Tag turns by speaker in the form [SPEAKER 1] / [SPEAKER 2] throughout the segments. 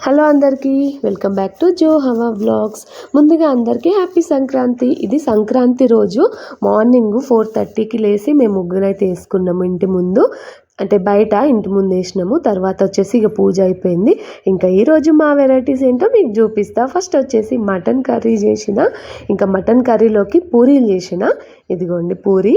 [SPEAKER 1] Hello అందరికీ welcome back to జో హవా vlogs. ముందుగా అందరికీ హ్యాపీ సంక్రాంతి. ఇది సంక్రాంతి రోజు మార్నింగ్ 4:30కి లేచి మేము ముగ్గురైతే వేసుకున్నాము ఇంటి ముందు. అంటే బయట ఇంటి ముందు వేసినాము. తర్వాత వచ్చేసి ఇక పూజ అయిపోయింది. ఇంకా ఈరోజు మా వెరైటీస్ ఏంటో మీకు చూపిస్తా. ఫస్ట్ వచ్చేసి మటన్ కర్రీ చేసిన, ఇంకా మటన్ కర్రీలోకి పూరీలు చేసిన. ఇదిగోండి పూరి,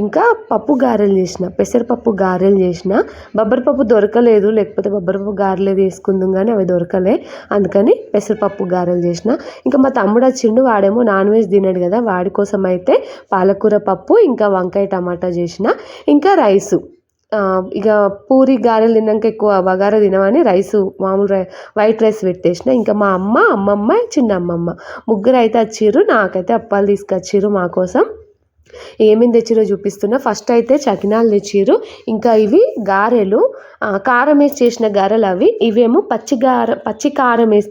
[SPEAKER 1] ఇంకా పప్పు గారెలు చేసిన, పెసరపప్పు గారెలు చేసిన. బొబ్బరిపప్పు దొరకలేదు, లేకపోతే బొబ్బరిపప్పు గారెలు వేసుకుందాం కానీ అవి దొరకలే, అందుకని పెసరపప్పు గారెలు చేసిన. ఇంకా మా తమ్ముడు వచ్చిండు, వాడేమో నాన్ వెజ్ తినడు కదా, వాడి కోసం అయితే పాలకూర పప్పు ఇంకా వంకాయ టమాటా చేసిన. ఇంకా రైసు, ఇక పూరి గారెలు తిన్నాక ఎక్కువ బగారా తినమని రైసు మామూలు వైట్ రైస్ పెట్టేసిన. ఇంకా మా అమ్మమ్మ చిన్న అమ్మమ్మ ముగ్గురు అయితే వచ్చిర్రు. నాకైతే అప్పాలు తీసుకొచ్చిర్రు మా కోసం. ఏమేమి తెచ్చిరో చూపిస్తున్నా. ఫస్ట్ అయితే చకినాలు తెచ్చిర్రు. ఇంకా ఇవి గారెలు, కారం వేసి చేసిన గారెలు అవి. ఇవేమో పచ్చి కారం వేసి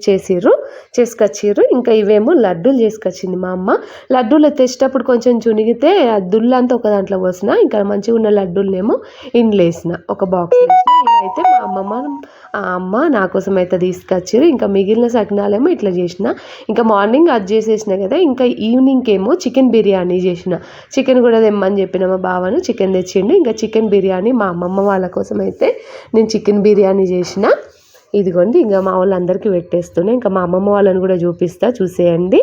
[SPEAKER 1] చేసుకొచ్చిర్రు. ఇంకా ఇవేమో లడ్డూలు చేసుకొచ్చింది మా అమ్మ. లడ్డూలు తెచ్చేటప్పుడు కొంచెం చునిగితే దుళ్ళంతా ఒక దాంట్లో పోసిన, ఇంకా మంచిగా ఉన్న లడ్డూలనేమో ఇండ్లు వేసిన, ఒక బాక్స్ వేసిన. ఇవైతే మా అమ్మ నా కోసం అయితే తీసుకొచ్చారు. ఇంకా మిగిలిన సకినాలేమో ఇట్లా చేసిన. ఇంకా మార్నింగ్ అది చేసేసిన కదా, ఇంకా ఈవినింగ్కి ఏమో చికెన్ బిర్యానీ చేసిన. చికెన్ కూడా తెమ్మని చెప్పిన మా బావను, చికెన్ తెచ్చిండు. ఇంకా చికెన్ బిర్యానీ మా అమ్మమ్మ వాళ్ళ కోసం అయితే నేను చికెన్ బిర్యానీ చేసిన. ఇదిగోండి, ఇంకా మా వాళ్ళందరికీ పెట్టేస్తున్నాయి. ఇంకా మా అమ్మమ్మ వాళ్ళని కూడా చూసేయండి.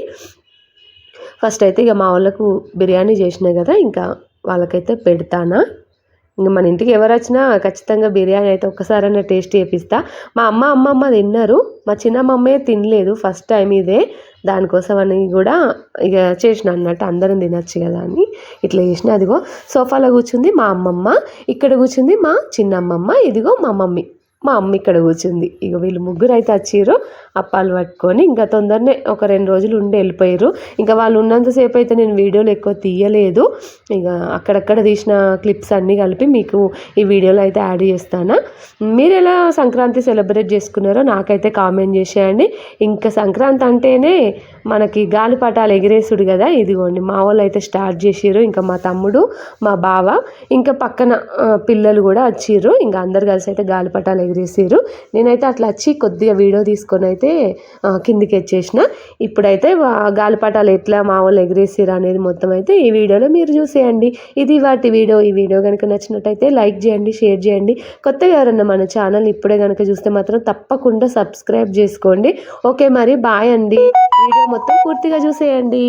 [SPEAKER 1] ఫస్ట్ అయితే ఇక మా వాళ్ళకు బిర్యానీ చేసిన కదా, ఇంకా వాళ్ళకైతే పెడతానా. ఇంకా మన ఇంటికి ఎవరు వచ్చినా ఖచ్చితంగా బిర్యానీ అయితే ఒక్కసారైనా టేస్ట్ చేపిస్తా. మా అమ్మమ్మ తిన్నారు, మా చిన్నమ్మమ్మే తినలేదు, ఫస్ట్ టైం ఇదే. దానికోసం అని కూడా ఇక చేసిన అన్నట్టు, అందరం తినచ్చు కదా అని ఇట్లా చేసిన. అదిగో సోఫాలో కూర్చుంది మా అమ్మమ్మ, ఇక్కడ కూర్చుంది మా చిన్నమ్మమ్మ, ఇదిగో మా అమ్మ ఇక్కడ కూర్చుంది. ఇక వీళ్ళు ముగ్గురు అయితే వచ్చిర్రు అప్పాలు పట్టుకొని. ఇంకా తొందరనే ఒక 2 రోజులు ఉండి వెళ్ళిపోయారు. ఇంకా వాళ్ళు ఉన్నంతసేపు అయితే నేను వీడియోలు ఎక్కువ తీయలేదు. ఇక అక్కడక్కడ తీసిన క్లిప్స్ అన్నీ కలిపి మీకు ఈ వీడియోలో అయితే యాడ్ చేస్తాను. మీరు ఎలా సంక్రాంతి సెలబ్రేట్ చేసుకున్నారో నాకైతే కామెంట్ చేసేయండి. ఇంకా సంక్రాంతి అంటేనే మనకి గాలిపటాలు ఎగిరేసుడు కదా. ఇదిగోండి మా వాళ్ళు అయితే స్టార్ట్ చేసిర్రు. ఇంకా మా తమ్ముడు, మా బావ, ఇంకా పక్కన పిల్లలు కూడా వచ్చిర్రు. ఇంకా అందరు కలిసి అయితే గాలిపటాలు ఎగిరేసారు. నేనైతే అట్లా వచ్చి కొద్దిగా వీడియో తీసుకొని అయితే కిందికి వచ్చేసిన. ఇప్పుడైతే గాలిపటాలు ఎట్లా మా వాళ్ళు ఎగిరేసారు అనేది మొత్తం అయితే ఈ వీడియోలో మీరు చూసేయండి. ఇది వాటి వీడియో. ఈ వీడియో కనుక నచ్చినట్టయితే లైక్ చేయండి, షేర్ చేయండి. కొత్తగా ఎవరన్నా మన ఛానల్ ఇప్పుడే కనుక చూస్తే మాత్రం తప్పకుండా సబ్స్క్రైబ్ చేసుకోండి. ఓకే, మరి బాయ్ అండి. వీడియో మొత్తం పూర్తిగా చూసేయండి.